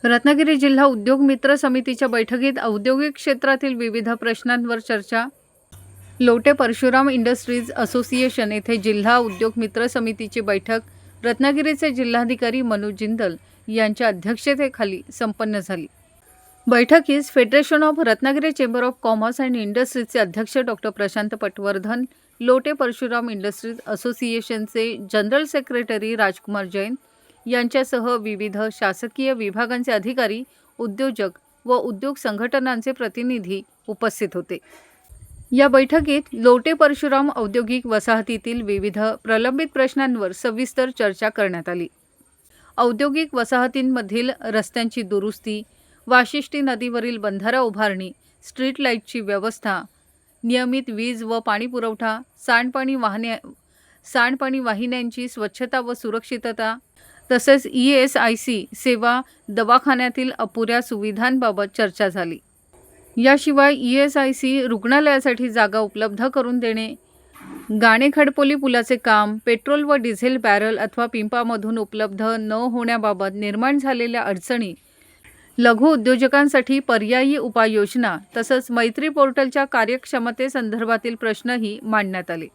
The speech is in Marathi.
रत्नागिरी जिल्हा उद्योग मित्र समितीच्या बैठकीत औद्योगिक क्षेत्रातील विविध प्रश्नांवर चर्चा। लोटे परशुराम इंडस्ट्रीज असोसिएशन येथे जिल्हा उद्योग मित्र समितीची बैठक रत्नागिरीचे जिल्हाधिकारी मनोज जिंदल यांच्या अध्यक्षतेखाली संपन्न झाली। बैठकीस federation of Ratnagiri chamber of commerce and इंडस्ट्रीजचे अध्यक्ष डॉक्टर प्रशांत पटवर्धन, लोटे परशुराम इंडस्ट्रीज असोसिएशनचे जनरल सेक्रेटरी राजकुमार जैन यांच्यासह विविध शासकीय विभागांचे अधिकारी, उद्योजक व उद्योग संघटनांचे प्रतिनिधी उपस्थित होते। या बैठकीत लोटे परशुराम औद्योगिक वसाहतीतील विविध प्रलंबित प्रश्नांवर सविस्तर चर्चा करण्यात आली। औद्योगिक वसाहतींमधील रस्त्यांची दुरुस्ती, वाशिष्ठी नदीवरील बंधारा उभारणी, स्ट्रीट लाईटची व्यवस्था, नियमित वीज व पाणी पुरवठा, सांडपाणी वाहिन्यांची स्वच्छता व सुरक्षितता, तसेच ESIC सेवा दवाखान्यातील अपुऱ्या सुविधांबाबत चर्चा झाली। याशिवाय ESIC रुग्णालयासाठी जागा उपलब्ध करून देणे, गाणे-खडपोली पुलाचे काम, पेट्रोल व डिझेल बॅरल अथवा पिंपामधून उपलब्ध न होण्याबाबत निर्माण झालेल्या अडचणी, लघु उद्योजकांसाठी पर्यायी उपाययोजना तसंच मैत्री पोर्टलच्या कार्यक्षमतेसंदर्भातील प्रश्नही मांडण्यात आले।